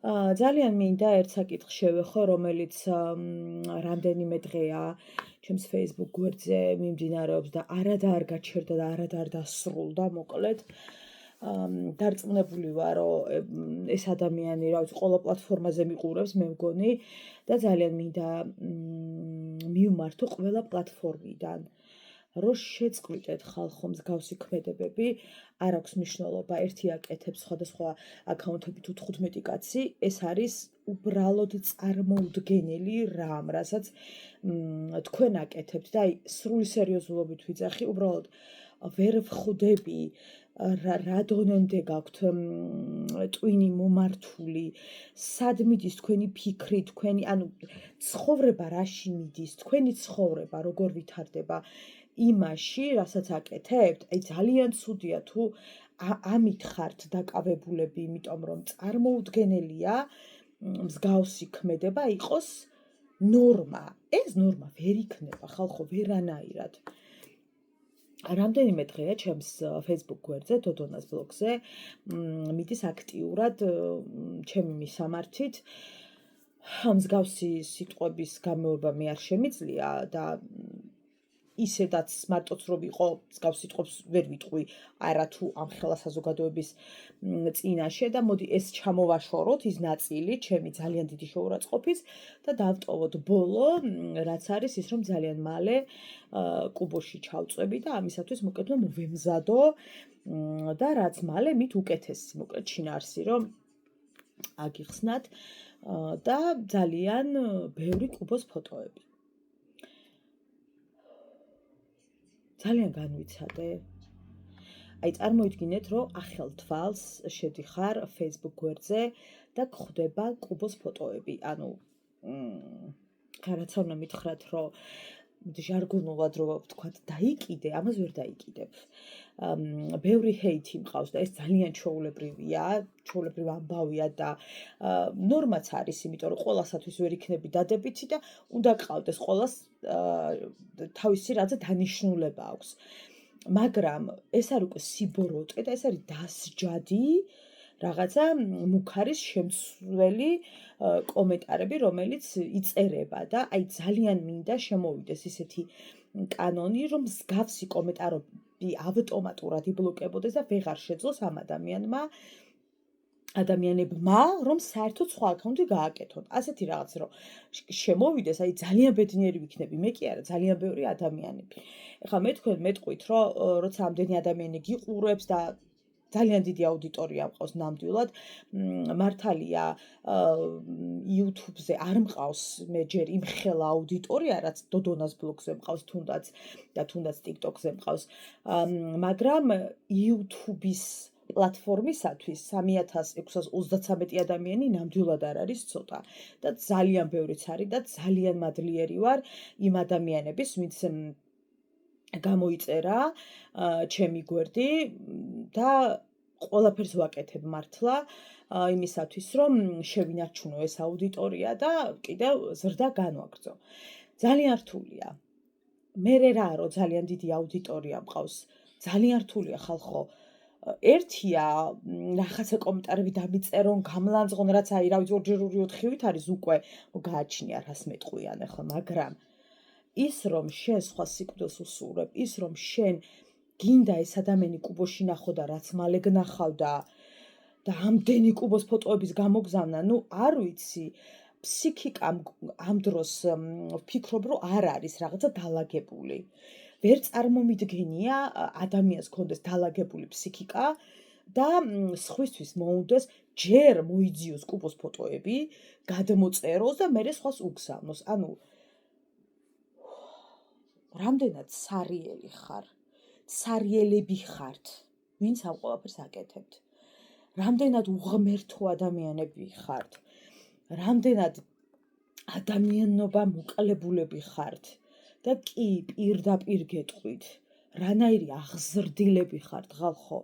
ძალიან მინდა ერთ საკითხს შევეხო, რომელიც რამდენიმე დღეა ჩემს Facebook გვერდზე მიმდინარეობს და არადა არ გაჩერდა და არადა არ დასრულდა, მოკლედ. დარწმუნებული ვარ, რომ ეს ადამიანი, რა ვიცი, ყველა პლატფორმაზე მიყურებს, მე მგონი და ძალიან მინდა მივმართო ყველა პლატფორმიდან. რომ შეწყვიტეთ ხალხო მსგავსი ქმედებები, არ აქვს მნიშვნელობა, ერთი აკეთებს სხვადასხვა აკაუნთები თუ 15 კაცი, ეს არის უბრალოდ წარმოუდგენელი რამ, რასაც თქვენ აკეთებთ და აი სრული სერიოზულობით ვიძახი, უბრალოდ ვერ ვხვდები რა დონემდე გაქვთ ტვინი მომართული, სად მიდის თქვენი ფიქრი, თქვენი, ანუ ცხოვრება რაში მიდის, თქვენი ცხოვრება როგორ ვითარდება იმაში, რასაც აკეთებთ, აი ძალიან ცუდია თუ ამით ხართ დაკავებულები, იმიტომ რომ წარმოუდგენელია მსგავსი ქმედება იყოს ნორმა. ეს ნორმა ვერ იქნება, ხალხო, ვერანაირად. რამდენიმე დღეა ჩემს Facebook გვერდზე, დოდონას ბლოგზე, მიდის აქტიურად ჩემი მისამართით. მსგავსი სიტყვების გამოება მე არ შემიძლია და ისედაც მარტოც რომ იყო მსგავს სიტყვებს ვერ ვიტყვი არა თუ ამ ხელა საზოგადოების წინაშე და მოდი ეს ჩამოვაშოროთ ის ნაწილი ჩემი ძალიან დიდი შეურაცხყოფის და დავტოვოთ ბოლო რაც არის ის რომ ძალიან მალე კუბოში ჩავწვევი და ამისათვის მოკლედ მოვემზადო და რაც მალე მით უკეთესი მოკლედ შინაარსი რომ აგიხსნათ და ძალიან ბევრი კუბოს ფოტოები ძალიან განვიცადე. აი წარმოიდგინეთ, რომ ახალ თვალს შედიხარ Facebook გვერდზე და გხვდება კუბოს ფოტოები. ანუ რაც უნდა მითხრათ, რომ ჟარგონულად რო ვთქვათ, დაიკიდე, ამას ვერ დაიკიდებ. ბევრი ჰეითი მყავს და ეს ძალიან ჩვეულებრივია, ჩვეულებრივ ამბავია და ნორმაც არის, იმიტომ რომ ყველასათვის ვერ იქნები დადებითი და უნდა გყავდეს ყველას თავისი რაღაცა დანიშნულება აქვს. მაგრამ ეს არ უკვე სიბოროტე და ეს არის დასჯადი რაღაცა მუქარის შემცველი კომენტარები, რომელიც იწერება და აი ძალიან მინდა შემოვიდეს ისეთი კანონი, რომ მსგავსი კომენტარები ავტომატურად იბლოკებოდეს და ვეღარ შეძლოს ამ ადამიანებმა, რომ საერთოდ სხვა აკაუნტი გააკეთონ. ასეთი რაღაც რომ შემოვიდეს, აი ძალიან ბედნიერი ვიქნები, მე კი არა, ძალიან ბევრი ადამიანები. ეხლა მე თქვენ მეტყვით, რომ როცა ამდენი ადამიანი გიყურებს და ძალიან დიდი აუდიტორია მყავს ნამდვილად, მართალია YouTube-ზე არ მყავს მე ჯერ იმ ხელა აუდიტორია, რაც დოდონას ბლოგზე მყავს თუნდაც და თუნდაც TikTok-ზე მყავს, მაგრამ YouTube-ის პლატფორმისათვის 3633 ადამიანი ნამდვილად არ არის ცოტა და ძალიან ბევრიც არის და ძალიან მადლიერი ვარ იმ ადამიანების, ვინც გამოიწერა ჩემი გვერდი და ყველაფერს ვაკეთებ მართლა იმისათვის, რომ შევინარჩუნო ეს აუდიტორია და კიდევ ზრდა განვაგრძო. ძალიან რთულია. მე რა რომ ძალიან დიდი აუდიტორია მყავს, ძალიან რთულია ხალხო. ერთია რაღაცა კომენტარები დამიწერონ, გამლანძღონ, რაც აი რა ვიცი 2-4-ივით არის უკვე გააჩნია რას მეტყვიან ახლა, მაგრამ ის რომ შენ სხვა სიკვდილს უსურებ, ის რომ შენ გინდა ეს ადამიანი კუბოში ნახო და რაც მალე გნახავ და ამდენი კუბოს ფოტოების გამოგზავნა, ნუ არ ვიცი, ფსიქიკამ ამ დროს ვფიქრობ, რომ არ არის რაღაცა დალაგებული. ვერ წარმომიდგენია ადამიანს ქონდეს დალაგებული ფსიქიკა და სხვისთვის მოუნდეს ჯერ მოიძიოს კუბოს ფოტოები, გადმოწეროს და მერე სხვას უგზავნოს. ანუ რამდენად სარიელი ხარ, სარიელები ხართ, ვინც ამ ყველაფერს აკეთებთ. რამდენად უღმერთო ადამიანები ხართ, რამდენად ადამიანობა მოკლებულები ხართ და კი პირდაპირ გეტყვით, რანაირი აღზრდილები ხართ ხალხო,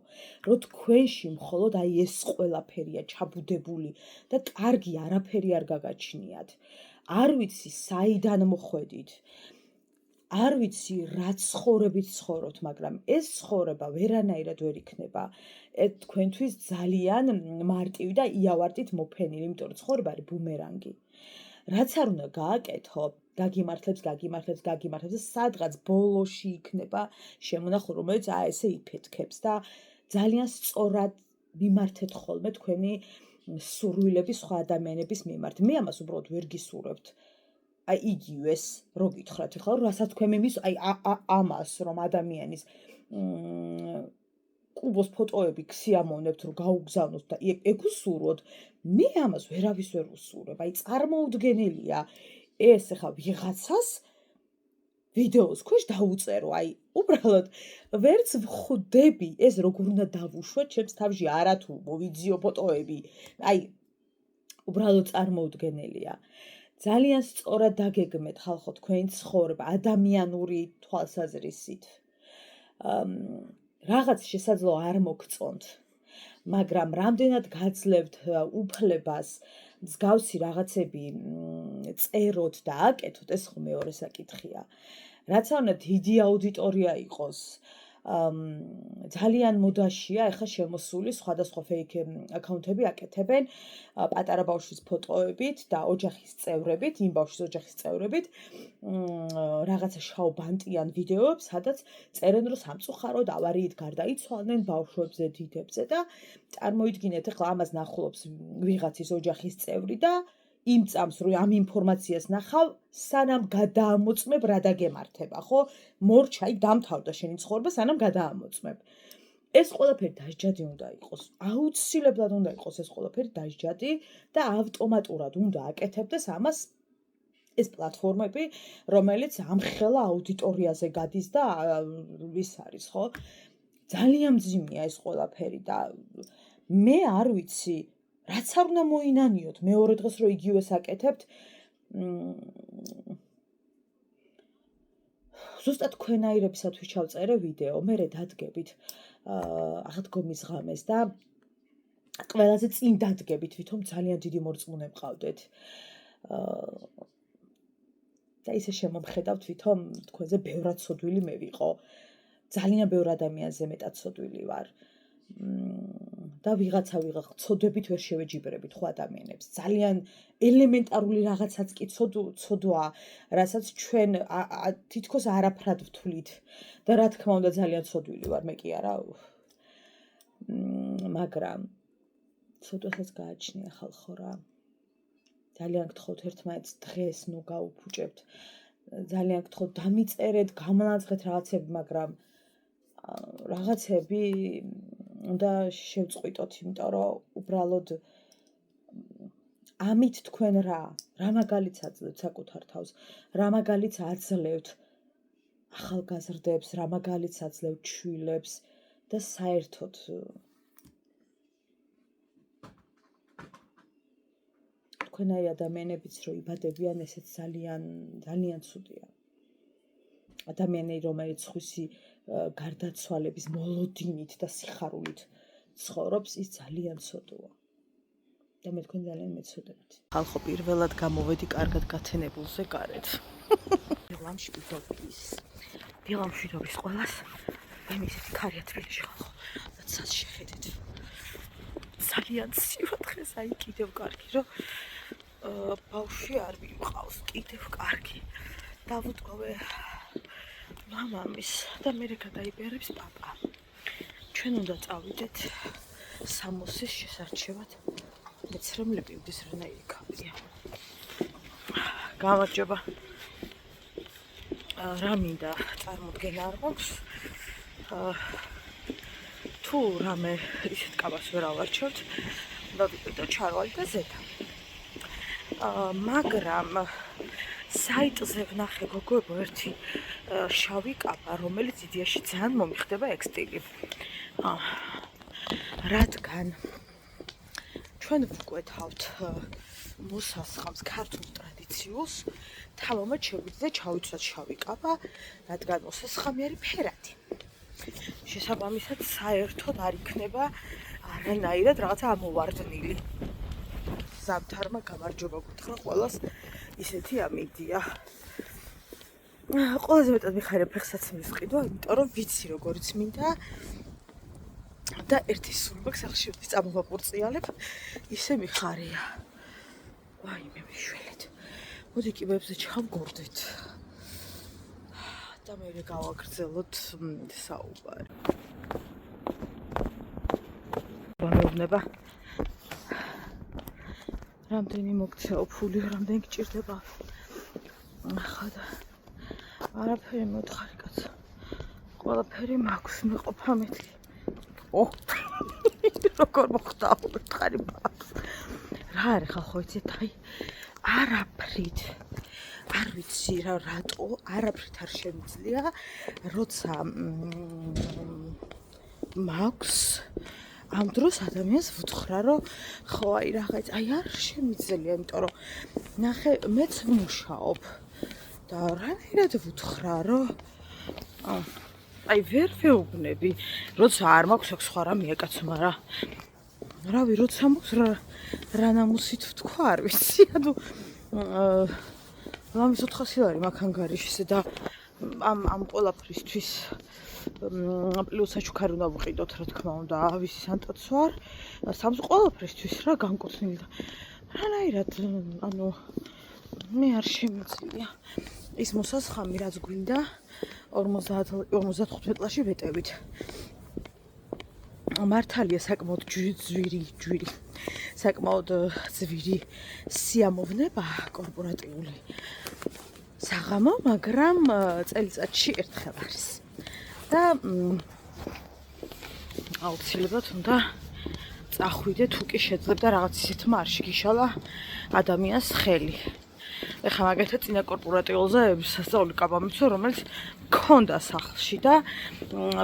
რომ თქვენში მხოლოდ აი ეს ყველაფერია ჩაბუდებული და კარგი არაფერი არ გაგაჩნიათ. არ ვიცი საიდან მოხვედით. არ ვიცი რა ცხოვრებით ცხოვრობთ, მაგრამ ეს ცხოვრება ვერანაირად ვერ იქნება. თქვენთვის ძალიან მარტივი და იავარტით მოფენილი, იმიტომ რომ ცხოვრება არის ბუმერანგი. რაც არ უნდა გააკეთო, გაგიმართლებს და სადღაც ბოლოში იქნება შემონახული, რომელიც ესე იფეთქებს და ძალიან სწორად მიმართეთ ხოლმე თქვენი სურვილები სხვა ადამიანების მიმართ. მე ამას უბრალოდ ვერ გისურვებთ. აი იგივეს რო გითხრათ ახლა რასაც თქვენ ამას რომ ადამიანის კუბოს ფოტოები ქსიამოვნებთ რომ გაუგზავნოთ და ეგ უსურვოთ, მე ამას ვერავის ვერ უსურვებ. აი წარმოუდგენელია ეს ახლა ვიღაცას ვიდეოს ქვეშ დაუწერო, აი უბრალოდ ვერც ვხვდები ეს როგორ უნდა დავუშვათ ჩემს თავში, არათუ მოვიძიო ფოტოები. აი უბრალოდ წარმოუდგენელია. ძალიან სწორად დაგეგმეთ ხალხო თქვენი ცხოვრება ადამიანური თვალსაზრისით. რაღაც შესაძლოა არ მოგწონთ, მაგრამ რამდენად გაძლევთ უფლებას მსგავსი რაღაცები წეროთ და აკეთოთ, ეს ხო მეორე საკითხია. რაც არ უნდა დიდი აუდიტორია იყოს, ძალიან მოდაშია ახლა შემოსული სხვადასხვა ფეიქ აკაუნტები აკეთებენ პატარა ბავშვის ფოტოებით და ოჯახის წევრებით, იმ ბავშვის ოჯახის წევრებით რაღაცა შავ ბანტიან ვიდეოებს, სადაც წერენ რომ სამწუხაროდ ავარიით გარდაიცვალნენ ბავშვებზე, დიდებზე და წარმოიდგინეთ ახლა ამას ნახულობს ვიღაცის ოჯახის წევრი და იმ წამს რომ ამ ინფორმაციას ნახავ, სანამ გადაამოწმებ რა დაგემართება, ხო? მორჩა, აი დამთავრდა შენი ცხოვრება, სანამ გადაამოწმებ. ეს ყველაფერი დასჯადი უნდა იყოს. აუცილებლად უნდა იყოს ეს ყველაფერი დასჯადი და ავტომატურად უნდა აკეთებდეს ამას ეს პლატფორმები, რომელიც ამხელა აუდიტორიაზე გადის და ვის არის, ხო? ძალიან მძიმეა ეს ყველაფერი და მე არ ვიცი რაც არ უნდა მოინანიოთ, მეორე დღეს რო იგივეს აკეთებთ, ზუსტად თქვენაირებისათვის ჩავწერე ვიდეო, მე დადგებით აღდგომის ღამეს და ყველაზე წინ დადგებით, ვითომ ძალიან დიდი მორწმუნე მყავდეთ. და ისე შემომხედავთ, ვითომ თქვენზე ბევრად ცოდვილი მე ვიყო. ძალიან ბევრ ადამიანზე მეტად ცოდვილი ვარ. და ვიღაცა ცოდვებით ვერ შევეჯიბრებით ხო ადამიანებს. ძალიან ელემენტარული რაღაცაც კი ცოდვა, რასაც ჩვენ თითქოს არაფრად ვთვლით და რა თქმა უნდა ძალიან ცოდვილი ვარ, მე კი არა. მაგრამ ცოდვასაც გააჩნია ხალხო რა. ძალიან გთხოვთ ერთმანეთს დღეს ნუ გაუფუჭებთ. ძალიან გთხოვთ დამიწერეთ, გამლანძღეთ რაღაცები, მაგრამ რაღაცები უნდა შევწყვიტოთ, იმიტომ რომ უბრალოდ ამით თქვენ რა მაგალითს აძლევთ საკუთარ თავს, რა მაგალითს აძლევთ ახალგაზრდებს, რა მაგალითს აძლევთ შვილებს და საერთოდ თქვენაი ადამიანებიც რო იბადებიან, ესეც ძალიან ცუდია. ადამიანები, რომელიც ხვისი გარდაცვალების მოლოდინით და სიხარულით ცხოვრობს, ის ძალიან ცოდოა. და მე თქვენ ძალიან მეცოდებთ. ხალხო, პირველად გამოვედი კარგად გათენებულზე გარეთ. დილამშვიდობის ყველას. მე მისით ქარია თბილისში ხალხო. როდესაც შეხედეთ. ძალიან ცივა დღეს, აი კიდევ კარგი, რომ ბავშვი არ მივყავს, კიდევ კარგი. დავუტყოვე მამამის და მე გადაიბერებს პაპა. ჩვენ უნდა წავიდეთ სამოსის შესარჩევად. მეცრემლები უდის რანაირი ქალია. გამარჯობა. რა მინდა წარმოდგენა არ მაქვს. თუ რამე ისეთ კაბას ვერ ავარჩევთ, უნდა ვიყიდო ჩარვალი და ზედა. მაგრამ საიტზე ვნახე გოგოებო ერთი შავი კაბა, რომელიც იდეაში ძალიან მომიხდება ეგ სტილი. რადგან ჩვენ ვგვეთავთ მოსასხამს ქართულ ტრადიციულს, თავმომა შეგვიძლია ჩავიცვათ შავი კაბა, რადგან მოსასხამი არის ფერადი. შესაბამისად საერთოდ არ იქნება არანაირად რაღაცა ამოვარდნილი. ზამთარმა გამარჯობა გითხრა ყველას, ისეთი ამიდია. ყველაზე მეტად მიხარია ფეხსაცმლის ყიდვა, იმიტომ რომ ვიცი როგორიც მინდა და ერთი სული მაქვს, ახლა წამოვაპურწიალებ, ისე მიხარია. აი მე მიშველეთ. მოდი კიბებზე ჩავგორდეთ. და მე გავაგრძელოთ საუბარი. მეუბნება. რამდენი მოგცეო ფული, რამდენი გჭირდება. ახლა და არაფერი მოთხარი კაცო. ყველაფერი მაქვს, მეყოფა მეთქი. როგორ მოხდა უთხარი მაქვს. რა არის ხალხო იცით, აი არაფრით არ ვიცი რა რატო არაფრით არ შემიძლია, როცა მაქვს ამ დროს ადამიანს ვუთხრა რომ ხო აი რაღაც აი არ შემიძლია, იმიტომ რომ ნახე მეც ვმუშაობ და რანაირად ვუთხრა რომ აი ვერ ვეუბნები, როცა არ მაქვს აქ სხვა რამეა კაცო, მაგრამ რავი, როცა მაქვს რა ნამუსით ვთქვა, არ ვიცი, ანუ ლამის 400 ლარი მაქვს ანგარიშზე და ამ ყველაფრისთვის პლუს საჩუქარი უნდა ვყიდოთ, რა თქმა უნდა, ავისი სანტაცო არ, სამს ყველაფრისთვის რა განკუთვნილი და რანაირად, ანუ მე არ შემიძლია ის მოსასხამი რაც გვინდა 55 წლში ვეტევით. მართალია საკმაოდ ძვირი, საკმაოდ ძვირი სიამოვნება კორპორატიული საღამო, მაგრამ წელიწადში ერთხელ არის. და აუცილებლად უნდა წახვიდე, თუ კი შეძლებდა რაღაც ისეთ მარში გიშალა ადამიანს ხელი. ეხლა მაგალითად წინა კორპორატიულზე სასწაული კაბა მიცო, რომელიც მქონდა სახლში და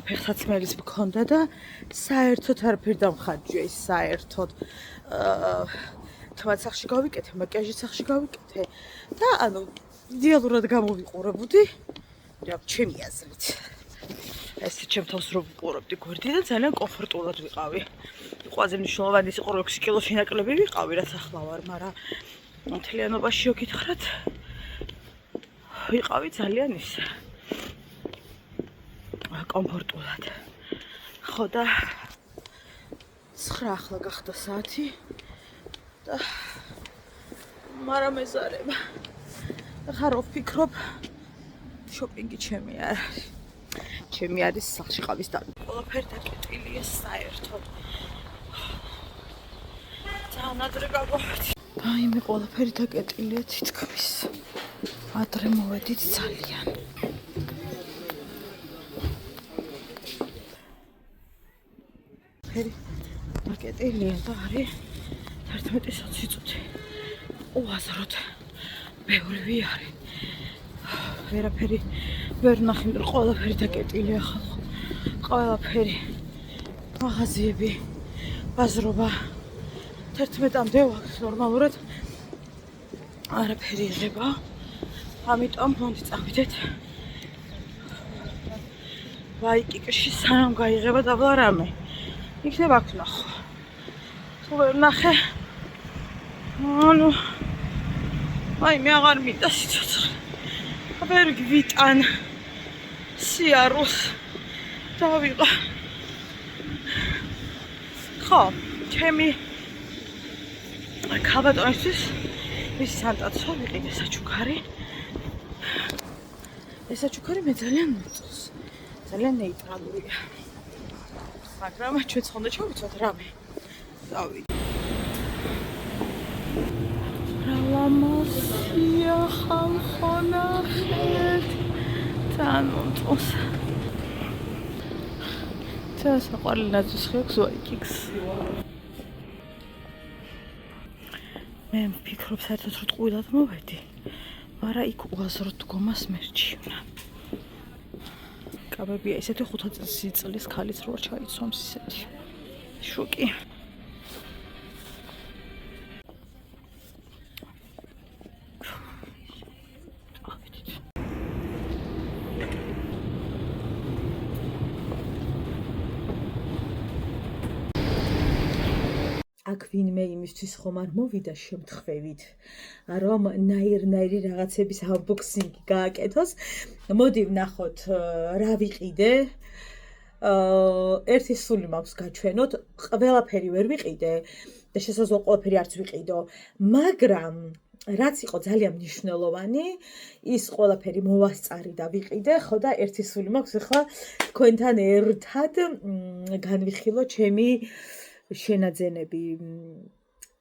ფეხსაცმელის მქონდა და საერთოდ არაფერი დამხარჯვია ის საერთოდ თვაც სახში გავიკეთე, მაკიაჟის სახში გავიკეთე და ანუ იდეალურად გამოვიყურებოდი რა ჩემი აზრით. ეს ჩემ თავს რო ვიყურებდი გვერდი და ძალიან კომფორტულად ვიყავი. ყველაზე მნიშვნელოვანი ის იყო 6 კილოში ნაკლები ვიყავი, რაც ახლა ვარ, მაგრამ მთლიანობაში გითხრათ ვიყავი ძალიან ისე კომფორტულად. ხო და 9 ახლა გახდა საათი და მაგრამ ეზარება. ახლა რო ვფიქრობ შოპინგი ჩემი არ არის. ჩემი არის სახლში ყავის და ყველაფერი დაკეტილია საერთოდ. ძალიან ადრე გავავარდი. აი მე ყველაფერი დაკეტილია თითქმის. ადრე მოვედით ძალიან. ფერი დაკეტილია და არის 11 წუთი. უაზროდ ბევრი არის. ვერაფერი ვერ ნახე, ყველაფერი დაკეტილია ხალხო. ყველაფერი. მაღაზიები, ბაზრობა 11-მდე ვაქვს ნორმალურად. არაფერი იღება. ამიტომ მომდი წავიდეთ. ვაიკიკში სანამ გაიღება დაბლა რამე. იქნება აქ ნახო. თუ ვერ ნახე. ანუ აი მე აღარ მინდა სიცოცხლე. ვერ გვიტან სიარულს დავიყო. ხო, ჩემი ქალბატონისთვის ის სანტაცო ვიყიდე საჩუქარი. ეს საჩუქარი მე ძალიან მოწონს. ძალიან ნეიტრალურია. მაგრამ ჩვენც ხონდა ჩავიცვათ რამე. დავიდე. რალამოსია ხალხო ნახეთ. თან მომწონს. საყვარელი ნაძვის ხეობს ვაიკიკს. მე ვფიქრობ საერთოდ რომ ტყუილად მოვედი, მაგრამ იქ უაზროდ დგომას მერჩივნა. კაბებია ისეთი 5 წლის ქალიც რო ჩაიცვამს ისეთი. შოკი. აქ ვინმე იმისთვის ხომ არ მოვიდა შემთხვევით, რომ ნაირ-ნაირი რაღაცების unboxing გააკეთოს. მოდი ვნახოთ რა ვიყიდე. ერთი სული მაქვს გაჩვენოთ, ყველაფერი ვერ ვიყიდე და შესაძლოა ყველაფერი არც ვიყიდო, მაგრამ რაც იყო ძალიან მნიშვნელოვანი, ის ყველაფერი მოვასწარი და ვიყიდე, ხო და ერთი სული მაქვს, ახლა თქვენთან ერთად განვიხილო ჩემი შენაძენები.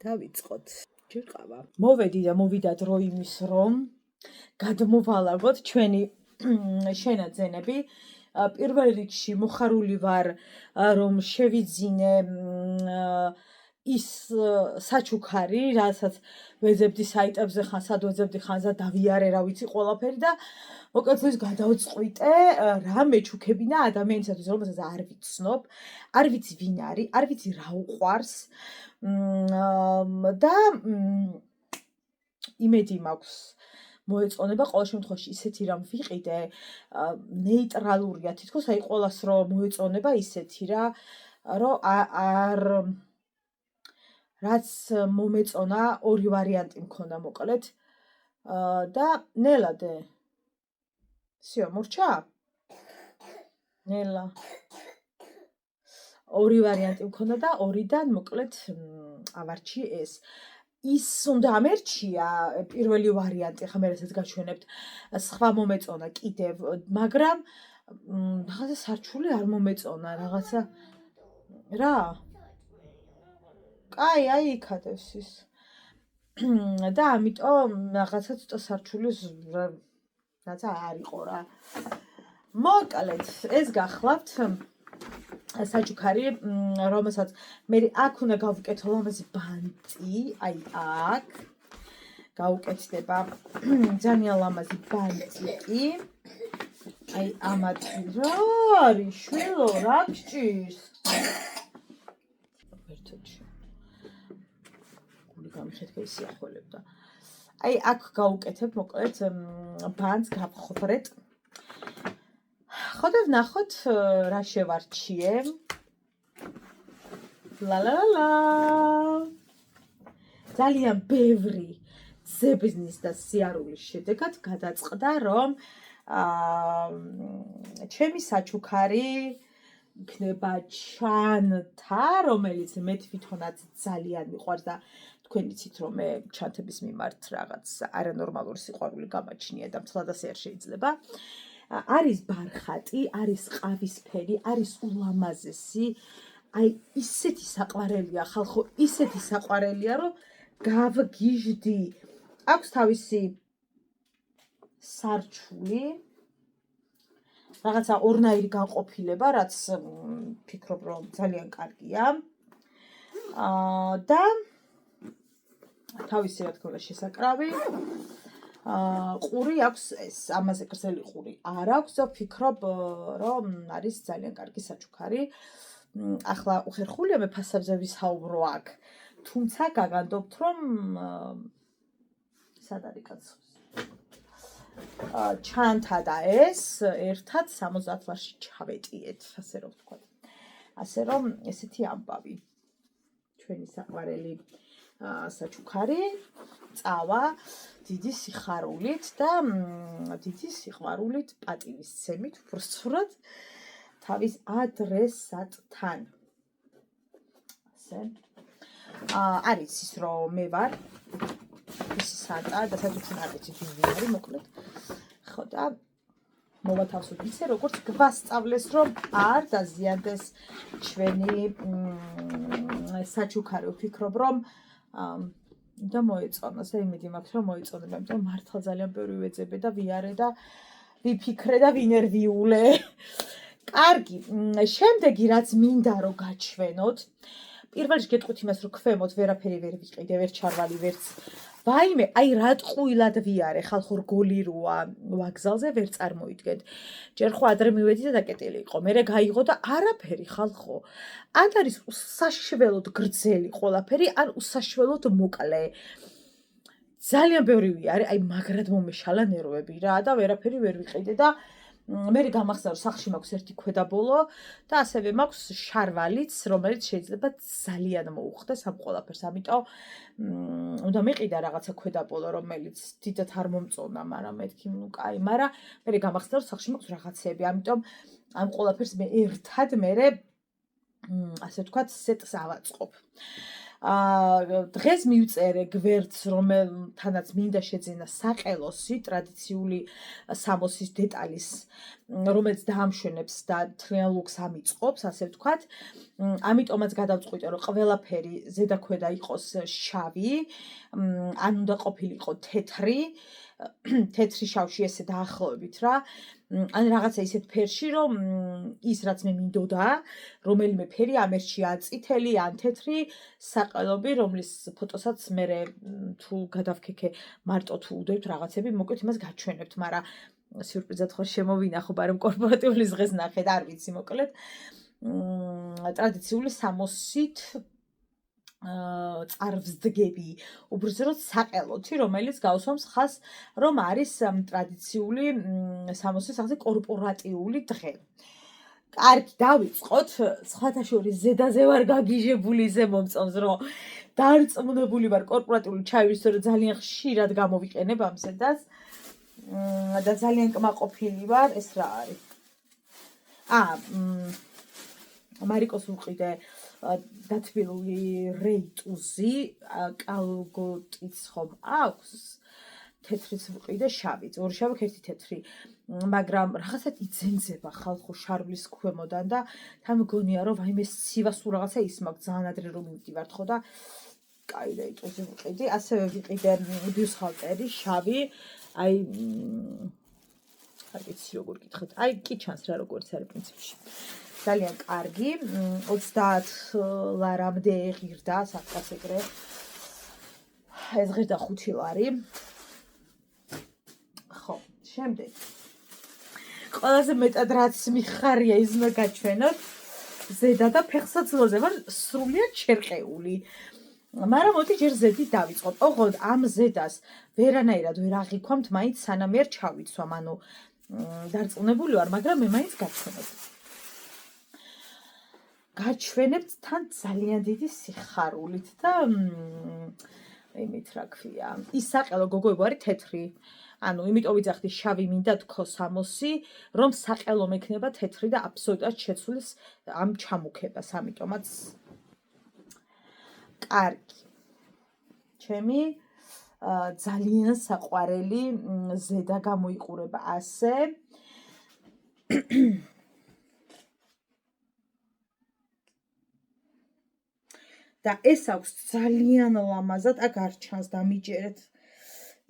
დავიწყოთ. ჯერ ყავა. მოვედი და მოვიდა დრო იმის, რომ გადმოვალაგოთ ჩვენი შენაძენები. პირველ რიგში მოხარული ვარ, რომ შევიძინე ის საჩუქარი, რასაც ვეძებდი საიტებზე ხან, სად ვეძებდი ხანსა დავიარე, რა ვიცი ყველაფერი და მოკლედ ეს გადავწყვიტე, რა მეჩუქებინა ადამიანისათვის, რომელსაც არ ვიცნობ, არ ვიცი ვინ არის, არ ვიცი რა უყვარს და იმედი მაქვს მოეწონება ყოველ შემთხვევაში ისეთი რამ ვიყიდე, ნეიტრალურია თითქოს, აი ყველას რომ მოეწონება ისეთი რა, რომ არ რაც მომეწონა ორი ვარიანტი მქონდა მოკლედ და ნელადე. всё, მორჩა? ნელა. ორი ვარიანტი მქონდა და ორიდან მოკლედ ავარჩიე ეს. ის უნდა ამერჩია პირველი ვარიანტი, ხა მე რასაც გაჩვენებთ, სხვა მომეწონა კიდევ, მაგრამ რაღაცა სარჩული არ მომეწონა, რაღაცა რა? კაი, აი იქადევს ის. და ამიტომ რაღაცა ცოტა სარჩული რაცა არ იყო რა. მოკლედ, ეს გახლავთ საჩუქარი, რომელსაც მე აქ უნდა გავუკეთო ლამაზი ბანტი, აი აქ გაუკეთდება ძალიან ლამაზი ბანტი კი. აი ამათ რა არის შვილო, რა გჭირს? ერთოდში. გული გამიხეთქე ისიახველებდა. აი აქ გავუკეთებ მოკლედ ბანტს გავხვრეტ. ხო და ვნახოთ რა შევარჩიე. ლა. ძალიან ბევრი ძებნის და სიარულის შედეგად გადაწყდა, რომ ჩემი საჩუქარი იქნება ჩანთა, რომელიც მე თვითონაც ძალიან მიყვარს და თქვენ იცით, რომ მე ჩანთების მიმართ რაღაც არანორმალური სიყვარული გამაჩნია და მთლად ასე არ შეიძლება. არის ბარხატი, არის ყავისფერი, არის ულამაზესი. აი ისეთი საყვარელია ხალხო, ისეთი საყვარელია, რომ გავგიჟდი. აქვს თავისი სარჩული, რაღაცა ორნაირი განყოფილება, რაც ფიქრობ, რომ ძალიან კარგია. და თავისი რა თქმა უნდა შესაკრავი. ყური აქვს ეს, ამაზე გრძელი ყური არ აქვს და ვფიქრობ, რომ არის ძალიან კარგი საჩუქარი. ახლა უხერხულია მე ფასებზე ვისაუბრო აქ, თუმცა გაგანდობთ, რომ სად არის კაცო? ჩანთა და ეს ერთად 70 ლარში ჩავეტიეთ, ასე რომ ვთქვა. ასე რომ ესეთი ამბავი. ჩვენი საყვარელი საჩუქარი წავა დიდი სიხარულით და დიდი სიყვარულით პატივისცემით უბრალოდ თავის ადრესატთან. ასე. არის ის რომ მე ვარ ის სატა და საჩუქარი არ ვიცი ვინ არის მოკლედ. ხო და მოვათავსოთ ისე როგორც გვასწავლეს რომ არ დაზიანდეს ჩვენი საჩუქარი. ვფიქრობ რომ და მოეწონოს და იმედი მაქვს რომ მოეწონება, იმიტომ მართლა ძალიან ბევრი ვეძებე და ვიარე და ვიფიქრე და ვინერვიულე. კარგი, შემდეგი რაც მინდა რომ გაჩვენოთ, პირველ რიგში გეტყვით იმას რომ ქვემოთ ვერაფერი ვერ ვიყიდე, ვერ ჩარვალი, ვერც ვაიმე, აი რა ტყუილად ვიარე, ხალხო რგოლი როა ვაგზალზე ვერ წარმოიდგეთ. ჯერ ხო ადრე მივედი და დაკეტილი იყო, მერე გაიღო და არაფერი ხალხო. ან არის უსაშველოდ გრძელი ყველაფერი, ან უსაშველოდ მოკლე. ძალიან ბევრი ვიარე, აი მაგრად მომეშალა ნერვები რა და ვერაფერი ვერ ვიყიდე და მე გამახსენე, რომ სახლში მაქვს ერთი ქვედაბოლო და ასევე მაქვს შარვალიც, რომელიც შეიძლება ძალიან მოუხდეს ამ ყველაფერს. ამიტომ უნდა მიყიდა რაღაცა ქვედაბოლო, რომელიც დიდად არ მომწონა, მაგრამ მეთქი, ნუ კაი, მაგრამ მე გამახსენე, რომ სახლში მაქვს რაღაცეები. ამიტომ ამ ყველაფერს მე ერთად ასე ვთქვათ, სეტს ავაწყობ. დღეს მივწერე გვერდს, რომელთანაც მინდა შეძენა საყელოსი, ტრადიციული სამოსის დეტალის, რომელიც დაამშვენებს და თლიან ლუკს ამიწყობს, ასე ვთქვათ. ამიტომაც გადავწყვიტე, რომ ყველაფერი ზედაქვედა იყოს შავი, ან უნდა ყოფილიყო თეთრი შავში ესე დაახლოებით რა. ან რაღაცა ისეთ ფერში, რომ ის რაც მე მინდოდა, რომელიმე ფერი ამ ერთში ან წითელი, ან თეთრი საყელობი, რომლის ფოტოსაც მე თუ გადავქექე მარტო თუ უდევთ რაღაცები, მოკლედ იმას გაჩვენებთ, მაგრამ სიურპრიზად ხარ შემოვინახო, მაგრამ კორპორატიული დღეს ნახეთ, არ ვიცი, მოკლედ ტრადიციული სამოსით წარვსდგები, უბრალოდ საყელოთი, რომელიც გავსვამს ხას, რომ არის ტრადიციული სამოსის სახზე კორპორატიული დღე. კარგი, დავიწყოთ. სხვათა შორის ზედაზე ვარ გაგიჟებული, ზე მომწონს, რომ დარწმუნებული ვარ კორპორატიული ჩაივის, რომ ძალიან ხშირად გამოვიყენებ ამ ზედას და ძალიან კმაყოფილი ვარ. ეს რა არის? მარიკოს უყიდე დათბილული რეიტუზი, კალგოტიც ხომ აქვს, თეთრიც ვყიდე, შავიც, ორი შავი, ერთი თეთრი, მაგრამ რაღაცად იძენძება ხალხო შარვლის ქვემოდან და თან მგონია, რომ ვაიმე სივას თუ რაღაცა ის მაქვს, ძალიან ადრე რომ მივდივართ ხო და კაი რეიტუზი ვყიდი, ასევე ვიყიდე ბიუსხალტერი, შავი, აი არ ვიცი როგორ გითხრათ, აი კი ჩანს რა როგორც არის პრინციპში. ძალიან კარგი, 30 ლარამდე ღირდა, საკაც ეგრე. ეს ღირდა 5 ლარი. ხო, შემდეგ. ყველაზე მეტად რაც მიხარია ის უნდა გაჩვენოთ, ზედა და ფეხსაცმელზე ვარ სრულიად შერყეული. მაგრამ მოდი ჯერ ზედით დავიწყოთ. ოღონდ ამ ზედას ვერანაირად ვერ აღიქვამთ, მაინც სანამ ვერ ჩავიცვამ, ანუ დარწმუნებული ვარ, მაგრამ მე მაინც გაჩვენებთ. გაჩვენებთ თან ძალიან დიდი სიხარულით და იმით რა ქვია, ის საყელო გოგოებო არის თეთრი. ანუ იმიტომ ვიძახდი შავი მინდა თქო სამოსი, რომ საყელო მექნება თეთრი და აბსოლუტურად შეცვლის ამ ჩამუქებას, ამიტომაც კარგი. ჩემი ძალიან საყვარელი ზედა გამოიყურება ასე. და ეს აქვს ძალიან ლამაზად, აქ არ ჩანს დამიჯერეთ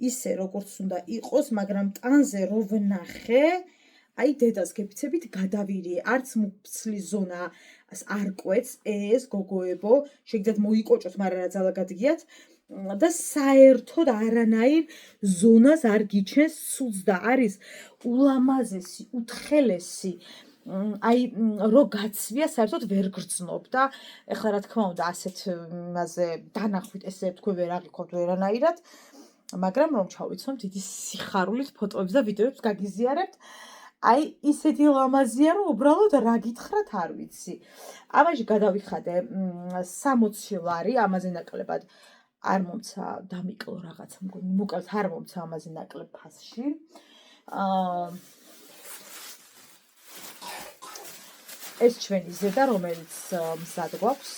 ისე როგორც უნდა იყოს, მაგრამ ტანზე რო ვნახე, აი დედას გეფიცებით გადავირიე, არც მუცლის ზონა არ კვეთს, ეს გოგოებო, შეგიძლიათ მოიკოჭოთ, მაგრამ რა ძალა გადგიათ და საერთოდ არანაირ ზონას არ გიჩენს სულს და არის ულამაზესი, უთხელესი. აი რო გაცვია საერთოდ ვერ გრძნობ და ეხლა რა თქმა უნდა ასეთ იმაზე დანახვით ესე თქვენ ვერ აღიქვამთ ვერანაირად, მაგრამ რომ ჩავიცვამ დიდი სიხარულით ფოტოებს და ვიდეოებს გაგიზიარებთ. აი ისეთი ლამაზია, რომ უბრალოდ რა გითხრათ არ ვიცი. ამაში გადავიხადე 60 ლარი, ამაზე ნაკლებად არ მომცა დამიკლო რაღაცა, მგონი მოკლედ არ მომცა ამაზე ნაკლებ ფასში. ეს ჩვენი ზედა, რომელიც მზად გვაქვს.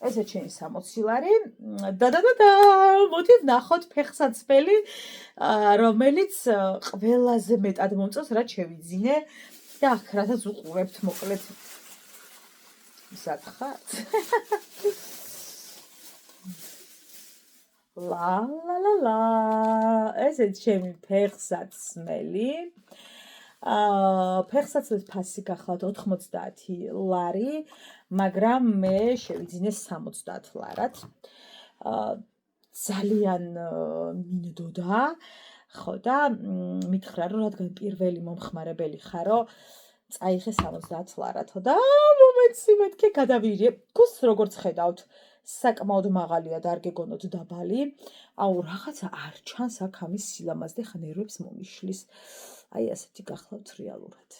ესე ჩვენი 60 ლარი. და მოდი ვნახოთ ფეხსაცმელი, რომელიც ყველაზე მეტად მომწონს, რაც შევიძინე და აქ რასაც უყურებთ, მოკლედ მზად ხართ? ლა. ესე ჩემი ფეხსაცმელი. ფეხსაცმლის ფასი გახლავთ 90 ლარი, მაგრამ მე შევიძინე 70 ლარად. ძალიან მინდოდა, ხო და მითხრა, რომ რადგან პირველი მომხმარებელი ხარო, წაიღე 70 ლარათო და მომეცი მეთქე გადავირიე. გულს როგორც ხედავთ, საკმაოდ მაღალია და არ გეგონოთ დაბალი. აუ რაღაცა არ ჩანს აქ ამის სილამაზე და ხა ნერვებს მომიშლის. აი ასეთი გახლავთ რეალურად.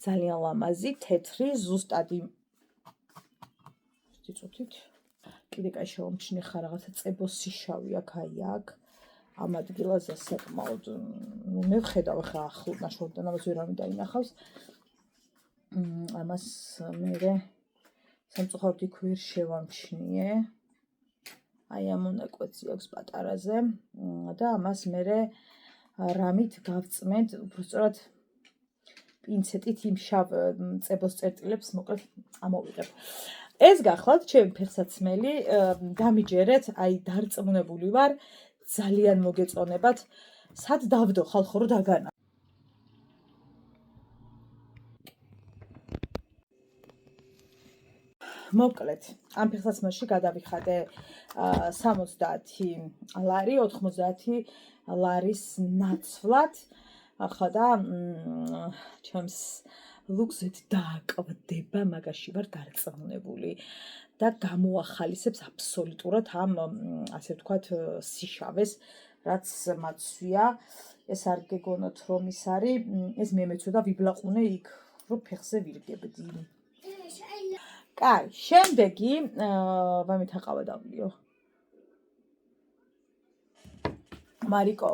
ძალიან ლამაზი, თეთრი, ზუსტად იმ წუთით. კიდე კაი შევამჩნი ხა რაღაცა წებოსიშავი აქ აი აქ. ამ ადგილაზე საკმაოდ მე ვხედავ ხა ახლოდან ამას ვერავინ დაინახავს. ამას მე სამწუხაროდ იქ ვერ შევამჩნიე. აი ამ მონაკვეთი აქვს პატარაზე და ამას მე რამით გავწმენთ, უბრალოდ პინცეტით იმ შავ წებოს წერტილებს მოკლედ ამოვიღებ. ეს გახლავთ ჩემი ფეხსაცმელი, დამიჯერეთ, აი დარწმუნებული ვარ, ძალიან მოგეწონებათ. სად დავდო ხალხო რომ დაგანა. მოკლედ, ამ ფეხსაცმელში გადავიხადე 60 ლარი, 90 ლარის ნაცვლად. ახლა და ჩემს ლუქსით დააკვდება, მაგაში ვარ დარწმუნებული და გამოახალისებს აბსოლუტურად ამ ასე ვთქვათ სიშავეს, რაც მაცვია. ეს არ გეგონოთ რომ ის არის, ეს მე მეცოდა ვიბლაყუნე იქ, რომ ფეხზე ვირგებდი. კაი, შემდეგი ვამით აყავა დავლიო. მარიკო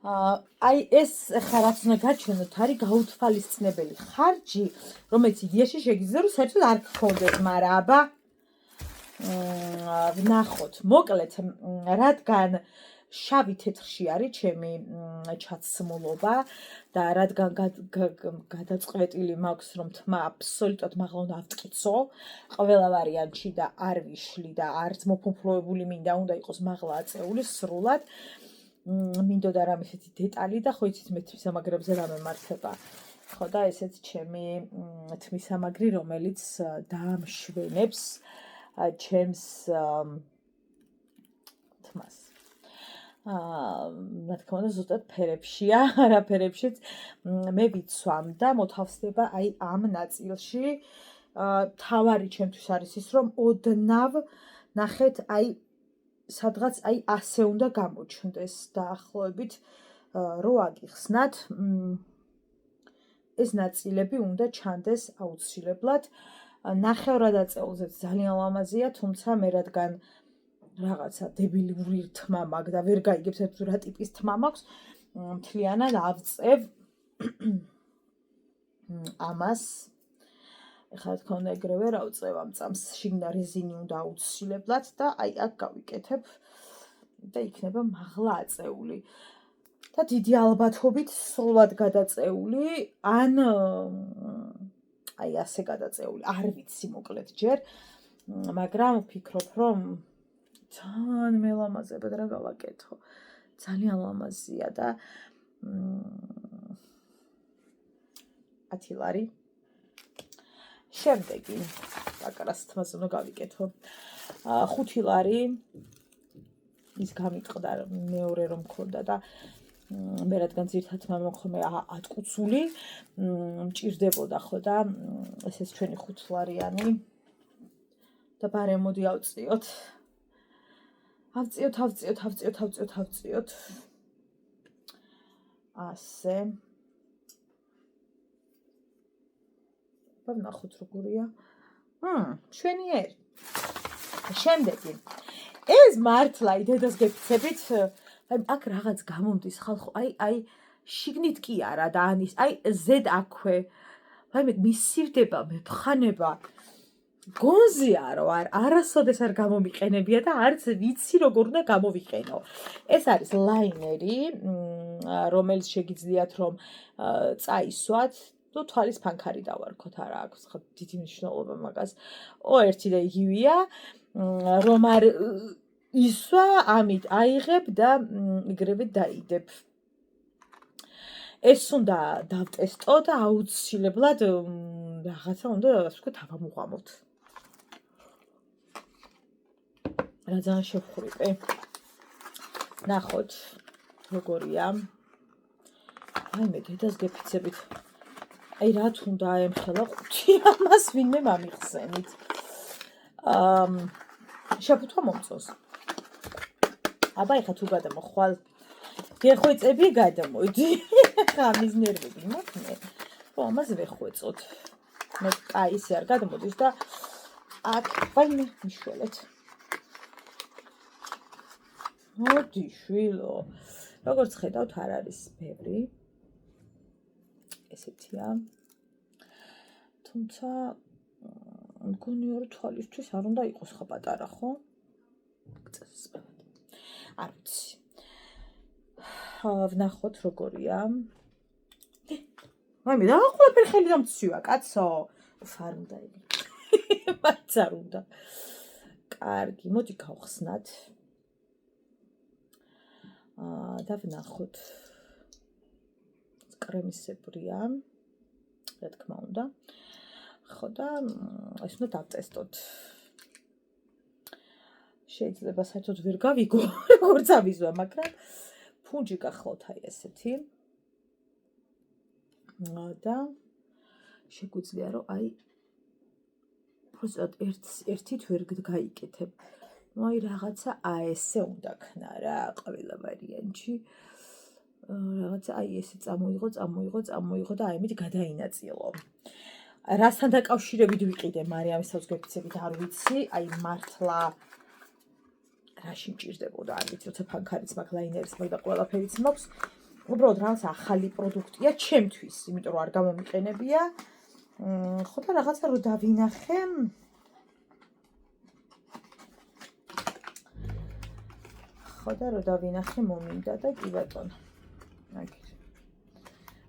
აი ეს ხა რაც უნდა გაჩვენოთ არის გაუთვალისწინებელი ხარჯი, რომელიც იდეაში შეგიძლია რომ საერთოდ არ გქონდეს, მაგრამ აბა ვნახოთ. მოკლედ, რადგან შავი თეთრში არის ჩემი ჩაცმულობა და რადგან გადაწყვეტილი მაქვს რომ თმა აბსოლუტურად მაღლა უნდა ავტკიცო ყველა ვარიანტში და არ ვიშლი და არც მოფუფლოებული მინდა, უნდა იყოს მაღლა აწეული სრულად. მინდოდა რამე ესეთი დეტალი და ხო იცით მე თვისამაგრებზე რა მემართება. ხო და ესეც ჩემი თვისამაგრი, რომელიც დაამშვენებს ჩემს თმას. რა თქმა უნდა, ზუსტად ფერებშია, არა ფერებშიც მე ვიცვამ და მოთავსდება აი ამ ნაწილში. თავარი ჩემთვის არის ის, რომ ოდნავ ნახეთ აი სადღაც აი ასე უნდა გამოჩნდეს დაახლოებით რო აგიხსნათ. ეს ნაწილები უნდა ჩანდეს აუცილებლად. ნახევრად აწეულზეც ძალიან ლამაზია, თუმცა მე რადგან რაღაცა დებილური თმა მაქვს და ვერ გაიგებს ერთ რა ტიპის თმა მაქვს, მთლიანად ავწევ ამას. ეხლა რა თქმა უნდა ეგრევე რა ვწევ ამ წამს, შიგნა რეზინი უნდა აუცილებლად და აი აქ გავიკეთებ და იქნება მაღლა აწეული. და დიდი ალბათობით სრულად გადაწეული, ან აი ასე გადაწეული, არ ვიცი მოკლედ ჯერ, მაგრამ ვფიქრობ რომ ძალიან მელამაზებად რა გავაკეთო. ძალიან ლამაზია და 10 ლარი. შემდეგი აკრას თმას უნდა გავიკეთო. 5 ლარი ის გამიტყდა მეორე რომ მქონდა და მე რადგან ძირთად მომხმე ატკუცული მჭირდებოდა ხო და ესეც ჩვენი 5 ლარიანი და ბარე მოდი ავწიოთ. ავწიოთ. ასე. ვნახოთ როგორია. მშვენიერი. შემდეგი. ეს მართლა იდედას გეფიცებით, აი აქ რაღაც გამომდის ხალხო, აი შიგნით კი არა და ანის, აი ზედ აქვე. აი მე მისივდება, მეფხანება. გონზია რომ არასოდეს არ გამომიყენებია და არც ვიცი როგორ უნდა გამოვიყენო. ეს არის ლაინერი, რომელიც შეგიძლიათ რომ წაისვათ. თუ თვალის ფანქარი დავარქოთ, არა აქვს ხო დიდი მნიშვნელობა მაგას. ერთი და იგივეა, რომ არ ისვა, ამით აიღებ და იგრევე დაიდებ. ეს უნდა დავტესტო და აუცილებლად რაღაცა უნდა ასე ვთქვათ ავამუღამოთ. რა ძალიან შევხვრიპე. ნახოთ როგორია. აი მე დედას გეფიცებით. აი რა თუნდა აემხელა 5 ამას ვინმე მამიხსენით. შეფუთვა მომწოს. აბა ეხა თუ გადამოხვალ გეხვეწები გადამოიდი. ხამის ნერვები მაქვს მე. ხო, ამას ვეხვეწოთ. მე აი ისე არ გადამოდის და აქ ვაიმე მიშველეთ. მოდი შვილო. როგორც ხედავთ, არ არის ბევრი. ესეთია. თუმცა მგონია რომ თვალისთვის არ უნდა იყოს ხო პატარა, ხო? არ ვიცი. ვნახოთ როგორია. ვაიმე, რა ყველაფერი ხელი დამცვია, კაცო. არ უნდა იგი. მაინც არ უნდა. კარგი, მოდი გავხსნათ. და ვნახოთ. კრემისებრია. რა თქმა უნდა. ხო და ეს უნდა დავტესტოთ. შეიძლება საერთოდ ვერ გავიგო, როგორც ავიზვა, მაგრამ ფუნჯი გახლავთ აი ესეთი. და შეგვიძლია რომ აი просто ერთით ვერ გაიკეთებ. ну აი რაღაცა ესე უნდა ქნა რა ყველა ვარიანტში. რაღაცა აი ესე წამოიღო და აი მით გადაინაწილო. რასთან დაკავშირებით ვიყიდე, მაგრამ ამის საზოგადოებით არ ვიცი, აი მართლა რაში მჭირდებოდა, არ ვიცი, როცა ფანქარიც მაქვს, ლაინერიც მაქვს და ყველაფერიც მაქვს. უბრალოდ რაღაც ახალი პროდუქტია ჩემთვის, იმიტომ რომ არ გამომიყენებია. ხო და რაღაცა რო დავინახე. მომინდა და კი ბატონო. აგერ.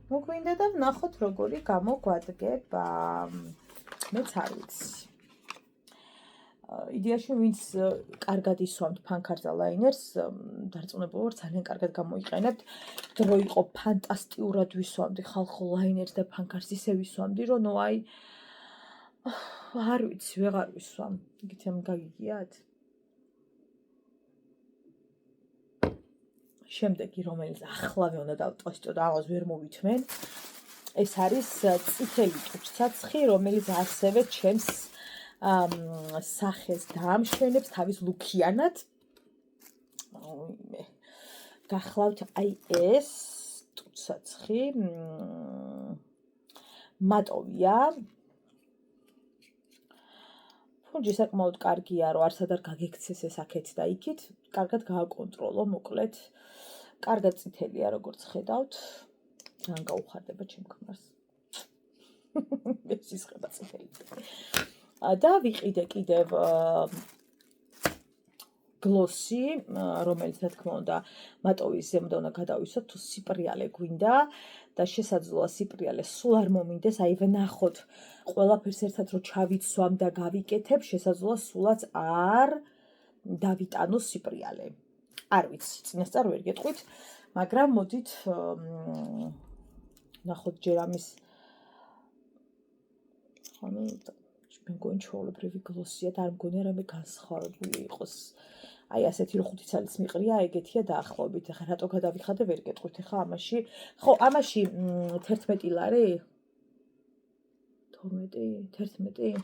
მოგვინდა და ვნახოთ როგორი გამოგვადგება. მეც არ ვიცი. იდეაში ვინც კარგად ისვამთ ფანქარს და ლაინერს, დარწმუნებული ვარ ძალიან კარგად გამოიყენებთ. დრო იყო ფანტასტიურად ვისვამდი ხალხო ლაინერს და ფანქარს ისე ვისვამდი, რომ ნუ აი არ ვიცი, ვეღარ ვისვამ. იგით ამ გაგიგიათ? შემდეგი რომელიც ახლავე უნდა დავტესტო და ამას ვერ მოვითმენ. ეს არის წითელი ტუჩცაცხი, რომელიც ასევე ჩემს სახეს დაამშვენებს თავის ლუქიანად. გახლავთ აი ეს ტუჩცაცხი მატოვია. ფუნჯი საკმაოდ კარგია, რომ არც არ გაგექცეს ეს აქეთ და იქით. კარგად გააკონტროლო, მოკლედ. კარგად წითელია, როგორც ხედავთ. ძალიან გაუხარდება ჩემ ქმარს. ეს ისხება წითელი. და ვიყიდე კიდევ გლოსი, რომელიც რა თქმა უნდა მატოვის ზემოდან უნდა გადავისვათ, თუ სიპრიალე გვინდა და შესაძლოა სიპრიალე სულ არ მომინდეს, აი ვნახოთ ყველაფერს ერთად რო ჩავიცვამ და გავიკეთებ, შესაძლოა სულაც არ დავიტანოს სიპრიალე. არ ვიცი, წინასწარ ვერ გეტყვით, მაგრამ მოდით ნახოთ ჯერ ამის ანუ მე მგონი ჩვეულებრივი გლოსია და არ მგონია რამე განსხვავებული იყოს. აი ასეთი რო 5 წელიც მიყრია, ეგეთია დაახლოებით. ახლა რატო გადავიხადე ვერ გეტყვით. ახლა ამაში, ხო, ამაში 11 ლარი? 12?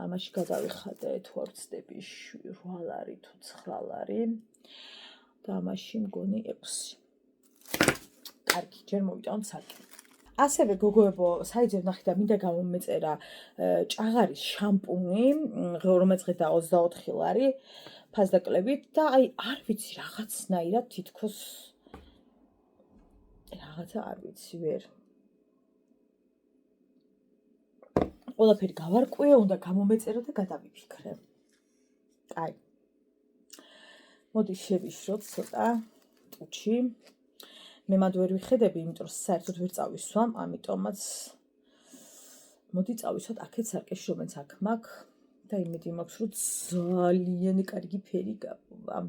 ამაში გადავიხადე თუ არ ვცდები 8 ლარი თუ 9 ლარი და ამაში მგონი 6. კარგი, ჯერ მოვიტანოთ სარკე. ასევე გოგოებო, საიძებ ნახე და მინდა გამომეწერა ჭაღარის შამპუნი, რომელიც ღირდა 24 ლარი ფასდაკლებით და აი არ ვიცი რაღაცნაირად თითქოს რაღაცა არ ვიცი ვერ. ყველაფერი გავარკვიე, უნდა გამომეწერა და გადავიფიქრე. აი. მოდი შევიშროთ ცოტა ტუჩი. მე მად ვერ ვიხედები, იმიტომ რომ საერთოდ ვერ წავისვამ, ამიტომაც მოდი წავისვათ აქეთ სარკეში, რომელიც აქ მაქვს და იმედი მაქვს, რომ ძალიან კარგი ფერი გავა.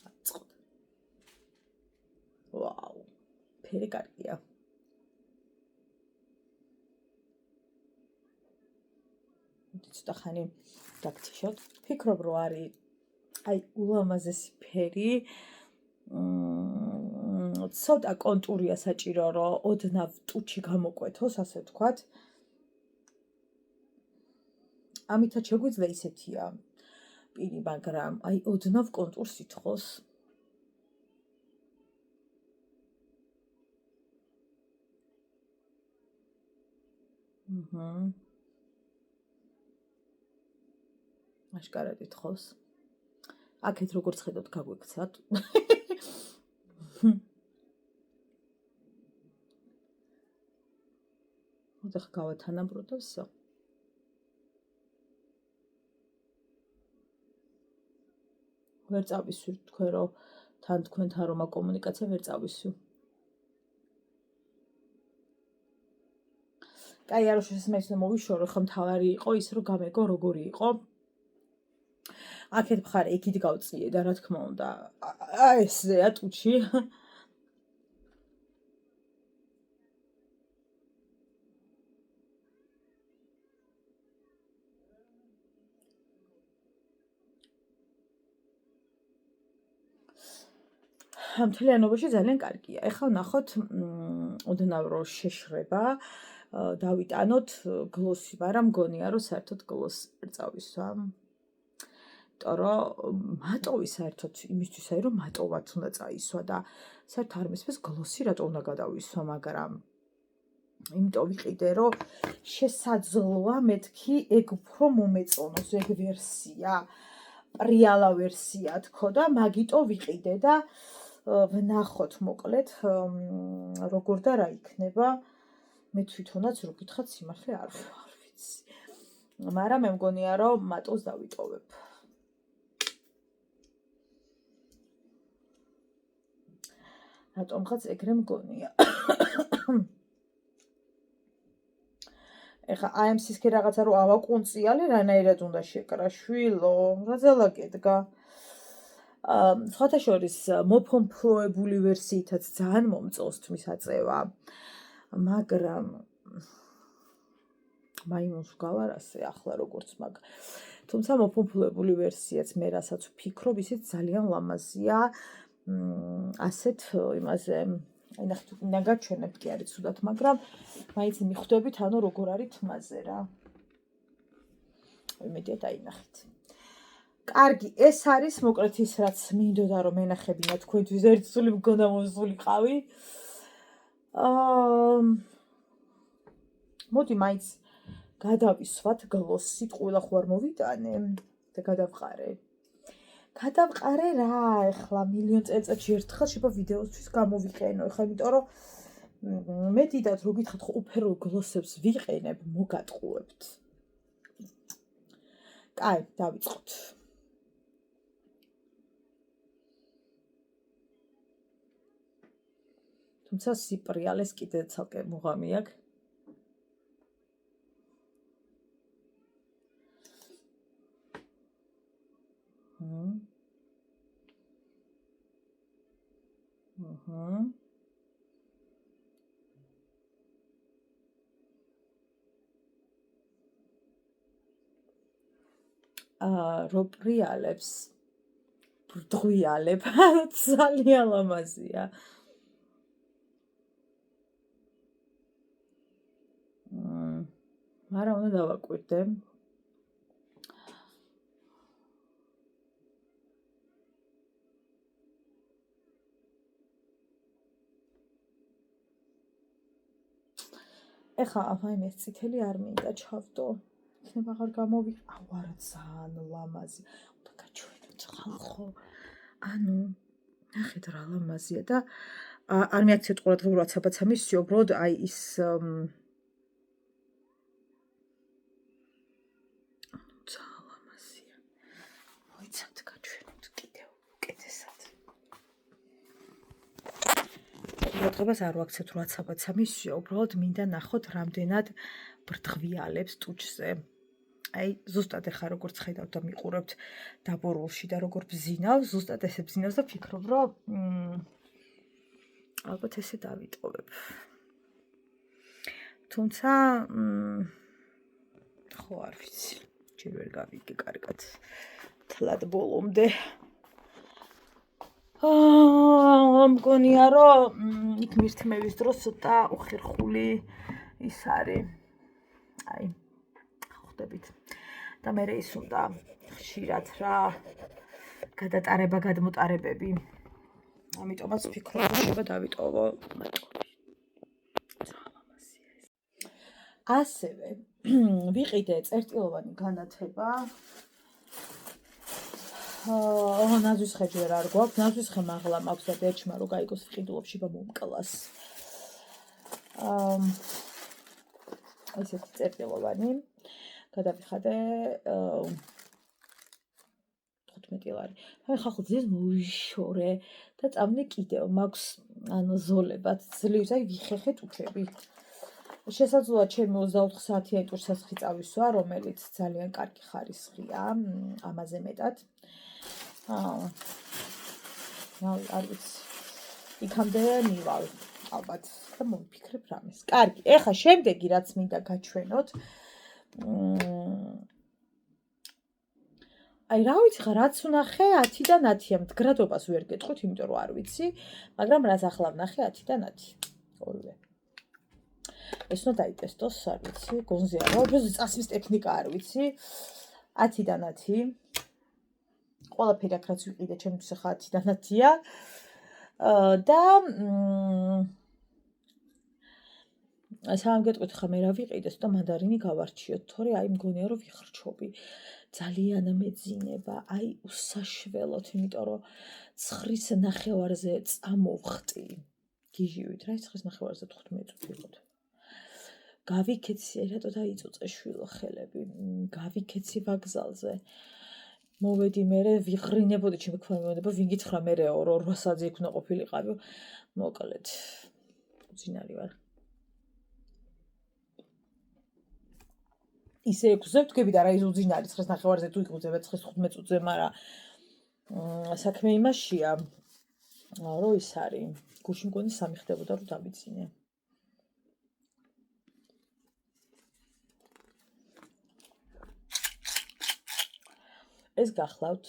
აწყდა. ვაუ, ფერი კარგია. მოდი ცოტა ხანი დაგთიშოთ. ფიქრობ, რომ არის აი ულამაზესი ფერი. ცოტა კონტურია საჭირო, რომ ოდნავ ტუჩი გამოკვეთოს, ასე ვთქვათ. ამითაც შეგვიძლია ისეთია პირი, მაგრამ აი ოდნავ კონტურს ითხოვს. აშკარად ითხოვს. აქეთ როგორც ხედავთ გაგვექცათ. მოდი ხა გავათანაბროთ და всё. ვერ წავისვი თქვენ რომ თან თქვენთან რომ კომუნიკაცია ვერ წავისვი. კაი, არ შესაძლოა ისე მოვიშორო, ხომ თავარი იყო ის რომ გამეგო როგორი იყო. აქეთ მხარე იქით გავწიე და რა თქმა უნდა, ესეა ტუჩი. მთლიანობაში ძალიან კარგია. ეხლა ნახოთ, ოდნავ რო შეშრება, დავიტანოთ გლოსი, მაგრამ მგონია რომ საერთოდ გლოსი არ წავისვა. იმიტომ რომ მატოვი საერთოდ იმისთვის აი რომ მატოვად უნდა წაისვა და საერთოდ არ მესმის გლოსი რატო უნდა გადავისვა, მაგრამ იმიტომ ვიყიდე რომ შესაძლოა მეთქი ეგ უფრო მომეწონოს, ეგ ვერსია, პრიალა ვერსია თქო და მაგიტო ვიყიდე და ვნახოთ მოკლედ როგორ და რა იქნება. მე თვითონაც რო გითხრათ სიმართლე არ ვიცი. მაგრამ მე მგონია რომ მატოს დავიტოვებ. რატომღაც ეგრე მგონია. ეხა AMC-ის კი რაღაცა რომ ავაკუნწიალე რანაირად უნდა შეკრა შვილო, რა ძალა კედგა. სხვათა შორის მოფომფლოებული ვერსიითაც ძალიან მომწონს თმის აწევა. მაგრამ მაიმუნს გავარასე ახლა როგორც მაგ. თუმცა მოფომფლოებული ვერსიაც მე რასაც ვფიქრობ, ისიც ძალიან ლამაზია. ასეთ იმაზე აი ნახეთ ნაგაჩვენებთ კი არის ცუდად, მაგრამ მაინც მიხვდებით ანუ როგორ არის თმაზე რა. იმედია დაინახეთ. კარგი, ეს არის მოკლედ ის რაც მინდოდა რომ ენახებინა თქვენთვის ერთსული მგონა მოსულიყავი. მოდი მაინც გადავისვათ გლოსი, ყველა ხო არ მოვიტანე და გადავყარე. გადავყარე რა, ეხლა მილიონ წელიწადში ერთხელ შეიძლება ვიდეოსთვის გამოვიყენო. ეხლა იმიტომ რომ მე დიდად რო გითხრათ ხო უფერო გლოსებს ვიყენებ, მოგატყუებთ. კაი, დავიწყოთ. თუმცა სიპრიალეს კიდე ცალკე მუღამი აქვს. რო პრიალებს ბრდღვიალებ, ძალიან ლამაზია. მაგრამ უნდა დავაკვირდე. ეხა ვაიმე ეს წითელი არ მინდა ჩავდო. იქნება აღარ გამოვიყ. აუ არა ძალიან ლამაზი. უნდა გაჩვენოთ ხალხო. ანუ ნახეთ რა ლამაზია და არ მიაქცევთ ყურადღება ვაცაბაც ამისი, უბრალოდ აი ის ძალიან ლამაზია. მოიცავთ გაჩვენოთ კიდევ უკეთესად. ყურადღებას არ ვაქცევთ ვაცაბაც ამისი, უბრალოდ მინდა ნახოთ რამდენად ბრდღვიალებს ტუჩზე. აი ზუსტად ეხა როგორც ხედავთ და მიყურებთ დაბორულში და როგორ ბზინავს, ზუსტად ესე ბზინავს და ფიქრობ რომ ალბათ ესე დავიტოვებ. თუმცა ხო არ ვიცი, ჯერ ვერ გავიგე კარგად თლად ბოლომდე. მგონია რომ იქ მირთმევის დროს ცოტა უხერხული ის არის. აი ხვდებით. და მე ის უნდა ხშირად რა გადატარება, გადმოტარებები. ამიტომაც ვფიქრობ, რომ შეიძლება დავიტოვო მატყლი. ასევე ვიყიდე წერტილოვანი განათება. ნაზვის ხე ჯერ არ გვაქვს, ნაზვის ხე მაღლა მაქვს და დერჩმა რომ გაიგოს ყიდულობში გამომკლას. ესეთი წერტილოვანი გადავიხადე 15 ლარი. მე ხახო ძეს მოვიშორე და წამნე კიდევ მაქვს ანუ ზოლებად ძლივს აი ვიხეხეთ უჩები. შესაძლოა ჩემი 24 საათიანი ტურსასხი წავისვა, რომელიც ძალიან კარგი ხარისხია, ამაზე მეტად. არ ვიცი. იქამდე მივალ ალბათ და მოვიფიქრებ რამეს. კარგი, ეხა შემდეგი რაც მინდა გაჩვენოთ. აი რა ვიცი ხა რაც ვნახე 10-დან 10-ია, მდგრადობას ვერ გეტყვით, იმიტომ რომ არ ვიცი, მაგრამ რაც ახლა ვნახე 10-დან 10. ორივე. ეს უნდა დაიტესტოს, არ ვიცი, გონზე არა, უბრალოდ წასვლის ტექნიკა არ ვიცი. 10-დან 10. ყველაფერი აქ რაც ვიყიდე, ჩემთვის ახლა 10-დან 10-ია. და სამ გეტყვით ხა მე რა ვიყიდეს და მანდარინი გავარჩიოთ, თორე აი მგონია რომ ვიხრჩობი. ძალიან მეძინება, აი უსაშველოდ, იმიტომ რომ ცხვრის ნახევარზე წამოვხტი. გიჟივით რა, ცხვრის ნახევარზე 15 წუთი ვიყოთ. გავიქეცი, რატო დაიწუწე შვილო ხელები, გავიქეცი ვაგზალზე. მოვედი მე ვიღრინებოდი ჩემი ქვემოდება, ვინ გითხრა მე 2 საათზე იქ უნდა ყოფილიყავი. მოკლედ. უძინარი ვარ. ისე ექვსზე ვდგები და რა ის უძინარი 9:15-ზე თუ იყვება 9:15 წუთზე, მაგრამ საქმე იმაშია, რომ ის არის. გუშინ მგონი 3 ხდებოდა რომ დავიცინე. ეს გახლავთ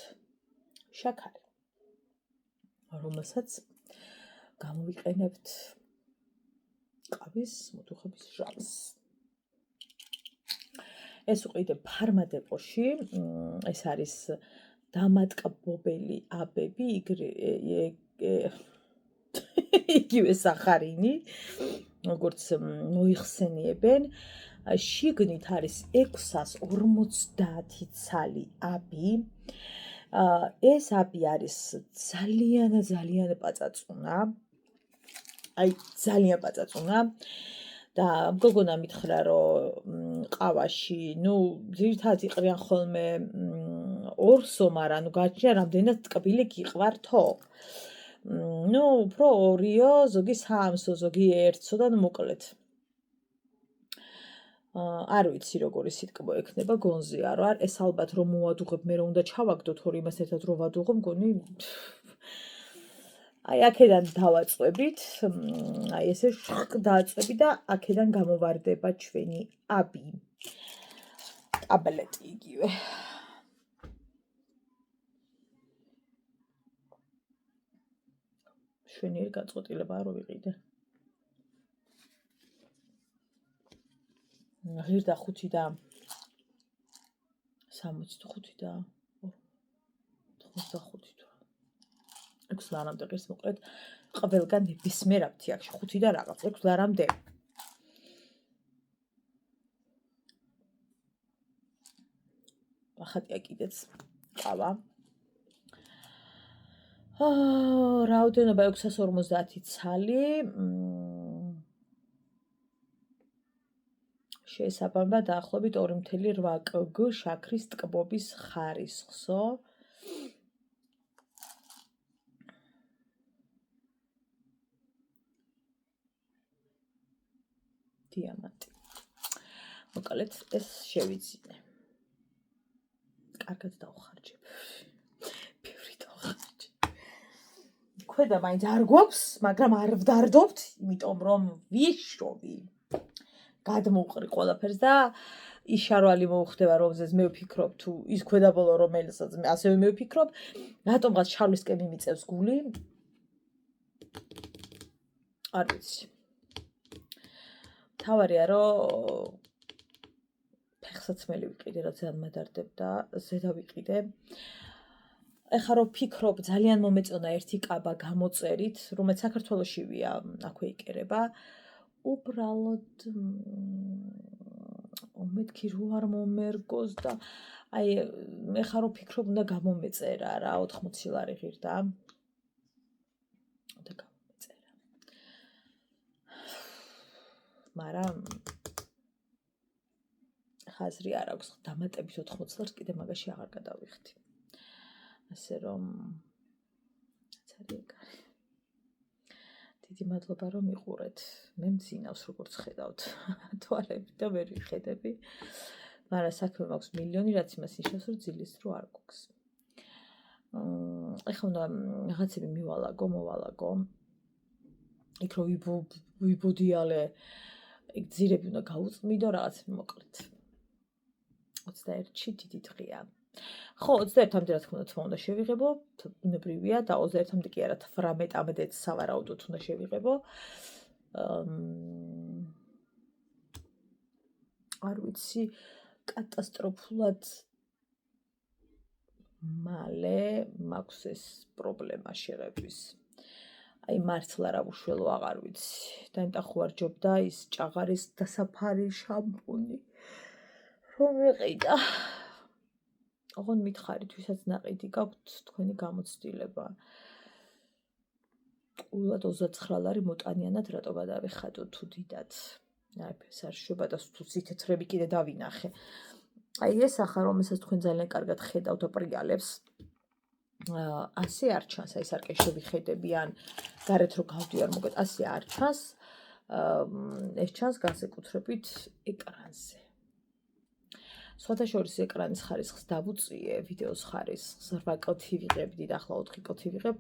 შაქარი, რომელსაც გამოვიყენებთ ყავის მოთუხების ჟამს. ეს უყიდე ფარმადეპოში, ეს არის დამატკბობელი აბები, იგივე სახარინი, როგორც მოიხსენიებენ. შიგნით არის 650 ცალი აბი. ეს აბი არის ძალიან პაწაწუნა. აი ძალიან პაწაწუნა. და გოგონა მითხრა რომ ყავაში, ძირითადად იყრიან ხოლმე ორსო, მაგრამ გაჩნია რამდენად ტკბილი გიყვართო. უფრო 2-ო, ზოგი 3-სო, ზოგი 1-სო და მოკლედ. არ ვიცი როგორი სიტკბო ექნება, გონზე არ ვარ. ეს ალბათ რომ მოვადუღებ, მე რომ უნდა ჩავაგდო, თორე იმას ერთად რო ვადუღო, მგონი აი აქედან დავაწყვებით, აი ესე დააწყვები და აქედან გამოვარდება ჩვენი აბი. ტაბლეტი იგივე. შვენიერი გაწყვეტილებაა რომ ვიყიდე. ღირდა 5 და 65 და 85 თუ 6 ლარამდე ღირს მოკლედ ყველგან ნებისმიერ აფთიაქში 5 და რაღაც 6 ლარამდე. ახატია კიდეც ყავა. რაოდენობა 650 ცალი. შეესაბამება დაახლოებით 2.8 კგ შაქრის ტკბობის ხარისხსო. დიამანტი. მოკლედ ეს შევიძინე. კარგად დავხარჯებ. ბევრი დავხარჯებ. ქვედა მაინც არ გვაქვს, მაგრამ არ ვდარდობთ, იმიტომ რომ ვიშოვი. გადმოვყრი ყველაფერს და იშარვალი მოუხდება, რომელზეც მე ვფიქრობ, თუ ის ქვედაბოლო რომელსაც მე ასევე მე ვფიქრობ, რატომღაც შავლისკენ მიმიწევს გული. არ ვიცი. თავარია რომ ფეხსაცმელი ვიყიდე, რაც ამადარდებდა, ზედა ვიყიდე. ეხლა რომ ვფიქრობ, ძალიან მომეწონა ერთი კაბა გამოწერით, რომელიც საქართველოშივეა, აქვე იკერება. უბრალოდ მეთქი რო არ მომერგოს და აი მე ხარ რომ ვფიქრობ, უნდა გამომეწერა რა, 80 ლარი ღირდა. და გამომეწერა. მაგრამ ხაზრი არ აქვს, დამატებით 80 ლარს კიდე მაგაში აღარ გადავიხდი. ასე რომ ცარიეკარი. დიდი მადლობა რომ იყურეთ. მე მძინავს როგორც ხედავთ თვალები და ვერ ვიხედები. მაგრამ საქმე მაქვს მილიონი, რაც იმას ნიშნავს, რომ ძილის დრო არ გვაქვს. ეხლა უნდა რაღაცები მოვალაგო. იქ რომ ვიბოდიალე, იქ ძირები უნდა გაუწმიდო, რაღაცები მოკლედ. 21-ში დიდი დღეა. ხო, 21-მდე რა თქმა უნდა შევიღებო, ბუნებრივია და 21-მდე კი არა, 18-მდეც სავარაუდოდ უნდა შევიღებო. არ ვიცი, კატასტროფულად მალე მაქვს ეს პრობლემა შეღებვის. აი მართლა რა უშველო აღარ ვიცი. დაინტახო არ ჯობდა ის ჭაღარის დასაფარი შამპუნი. რომ ეყიდა. ოღონ მითხარით, ვისაც ნაყიდი გაქვთ თქვენი გამოცდილება. ყულად 29 ლარი მოტანიანად რატო გადავეხადო თუ დიდად. აი ეს არ შვება და თუ სითეთრები კიდე დავინახე. აი ეს ახლა რომელსაც თქვენ ძალიან კარგად ხედავთ და პრიალებს. ასე არ ჩანს, აი სარკეშები ხედები ან გარეთ რო გავდივარ მოგეთ, ასე არ ჩანს. ეს ჩანს განსაკუთრებით ეკრანზე. სხვათა შორის ეკრანის ხარისხს დავუწიე, ვიდეოს ხარისხს 8 კლთი ვიღებდი და ახლა 4 კლთი ვიღებ.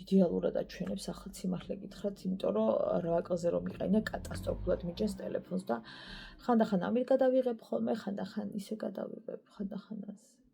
იდეალურად აჩვენებს ახლა სიმართლე გითხრათ, იმიტომ რომ 8 კლზე რომ იყენე, კატასტროფულად მიჭეს ტელეფონს და ხანდახან ამით გადავიღებ ხოლმე, ხანდახან ისე გადავიღებ, ხანდახან ასე.